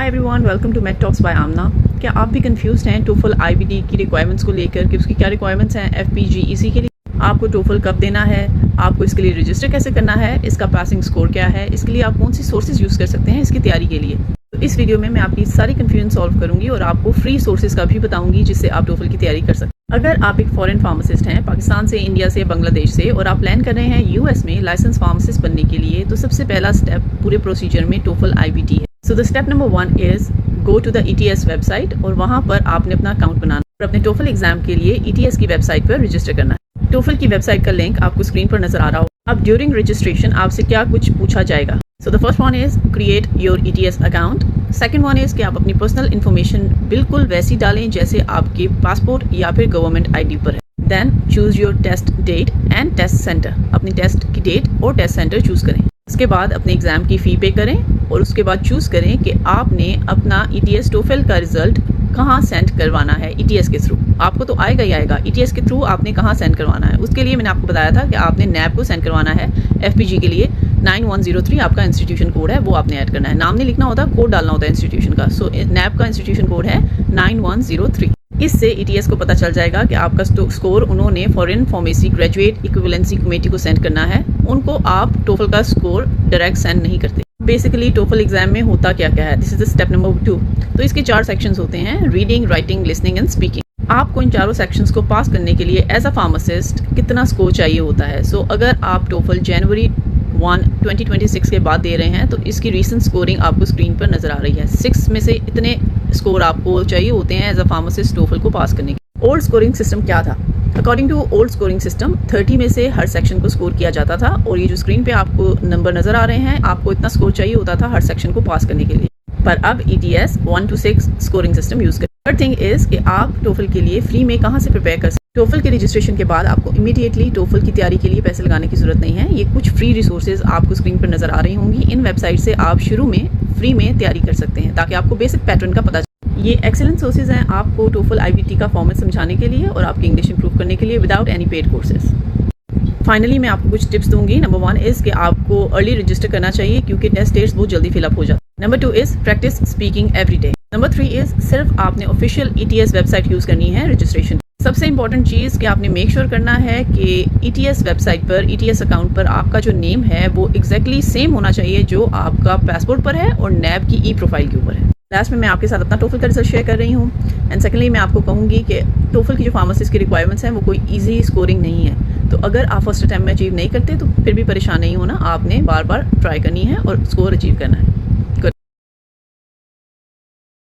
Hi everyone, welcome to mate talks by Aamna. क्या आप भी कंफ्यूज्ड हैं टोफल आईबीडी की रिक्वायरमेंट्स को लेकर कि उसकी क्या रिक्वायरमेंट्स हैं एफपीजीईसी के लिए, आपको टोफल कब देना है, आपको इसके लिए रजिस्टर कैसे करना है, इसका पासिंग स्कोर क्या है, इसके लिए आप कौन सी सोर्सेज यूज़ कर सकते हैं इसकी तैयारी के लिए। तो इस वीडियो में मैं आपकी सारी कन्फ्यूजन सॉल्व करूंगी और आपको फ्री सोर्सेज का भी बताऊंगी जिससे आप टोफल की तैयारी कर सकते हैं। अगर आप एक फॉरेन फार्मासिस्ट हैं, पाकिस्तान से, इंडिया से, बांग्लादेश से, और आप प्लान कर रहे हैं यूएस में लाइसेंस फार्मासिस्ट बनने के लिए, तो सबसे पहला स्टेप पूरे प्रोसीजर में टोफल आईबीटी है। So the step number 1 is go to the ETS website और वहाँ पर आपने अपना अकाउंट बनाना और अपने टोफल एग्जाम के लिए ETS की वेबसाइट पर रजिस्टर करना है। टोफल की वेबसाइट का लिंक आपको स्क्रीन पर नजर आ रहा हो। अब ड्यूरिंग रजिस्ट्रेशन आपसे क्या कुछ पूछा जाएगा। So the first one is create your ETS account. Second one is कि आप अपनी पर्सनल इन्फॉर्मेशन बिल्कुल वैसी डालें जैसे आपके पासपोर्ट या फिर गवर्नमेंट ID पर है। Then choose your test date and test centre. अपनी टेस्ट की डेट और टेस्ट सेंटर चूज करें। उसके बाद अपने एग्जाम की फ़ी पे करें और उसके बाद चूज़ करें कि आपने अपना ETS टोफल का रिजल्ट कहाँ सेंड करवाना है। ETS के थ्रू आपको तो आएगा ही आएगा, ETS के थ्रू आपने कहाँ सेंड करवाना है। उसके लिए मैंने आपको बताया था कि आपने NAB को सेंड करवाना है। FPG के लिए 9103 आपका इंस्टीट्यूशन कोड है, वो आपने ऐड करना है। नाम नहीं लिखना होता, कोड डालना होता है इंस्टीट्यूशन का। सो NAB का इंस्टीट्यूशन कोड है 9103। इससे ETS को पता चल जाएगा कि आपका स्कोर उन्होंने foreign pharmacy graduate equivalency committee को सेंड करना है। उनको आप टोफल का स्कोर डायरेक्ट सेंड नहीं करते। बेसिकली टोफल एग्जाम में होता क्या क्या है, this is the step number 2। तो इसके 4 सेक्शंस होते हैं, reading, writing, listening and speaking. आपको इन चारों सेक्शंस को पास करने के लिए एज अ फार्मासिस्ट कितना स्कोर चाहिए होता है। सो अगर आप टोफल जनवरी 1, 2026 के बाद दे रहे हैं तो इसकी रीसेंट स्कोरिंग आपको स्क्रीन पर नजर आ रही है। 6 में से इतने स्कोर आपको चाहिए होते हैं एज अ फार्मासिस्ट टोफल को पास करने के। ओल्ड स्कोरिंग सिस्टम क्या था? According to old scoring system 30 में से हर सेक्शन को स्कोर किया जाता था और ये जो स्क्रीन पे आपको नंबर नजर आ रहे हैं, आपको इतना स्कोर चाहिए होता था हर सेक्शन को पास करने के लिए। पर अब ETS 1 to 6 scoring system use करें। थर्ड थिंग इज कि आप टोफल के लिए फ्री में कहाँ से प्रिपेयर कर सकते हैं। टोफल के रजिस्ट्रेशन के बाद आपको इमीडिएटली टोफल की तैयारी के लिए पैसे लगाने की जरूरत नहीं है। ये कुछ फ्री रिसोर्सेज आपको स्क्रीन पर नजर आ रही होंगी। इन वेबसाइट से आप शुरू में फ्री में तैयारी कर सकते हैं ताकि आपको बेसिक पैटर्न का पता। ये एक्सेलेंट सोर्सेज हैं आपको टोफल IBT का फॉर्मेट समझाने के लिए और आपकी इंग्लिश इंप्रूव करने के लिए without any paid courses. Finally मैं आपको कुछ टिप्स दूंगी। नंबर 1 इज कि आपको अर्ली रजिस्टर करना चाहिए क्योंकि टेस्ट डेट्स बहुत जल्दी फिलअप हो जाते हैं। Number 2 is practice speaking every day. Number 3 is सिर्फ आपने ऑफिशियल ETS वेबसाइट यूज करनी है रजिस्ट्रेशन। सबसे इंपॉर्टेंट चीज़ कि आपने मेक श्योर करना है कि ETS वेबसाइट पर, ETS अकाउंट पर आपका जो नेम है वो एग्जैक्टली सेम होना चाहिए जो आपका पासपोर्ट पर है और NAB की प्रोफाइल के ऊपर है। लास्ट में मैं आपके साथ अपना टोफल का रिजल्ट शेयर कर रही हूँ। एंड सेकेंडली मैं आपको कहूँगी कि टोफल की जो फार्मासिस्ट की रिक्वायरमेंट्स हैं वो कोई ईजी स्कोरिंग नहीं है। तो अगर आप फर्स्ट अटैम्प्ट में अचीव नहीं करते तो फिर भी परेशान नहीं होना, आपने बार बार ट्राई करनी है और स्कोर अचीव करना है।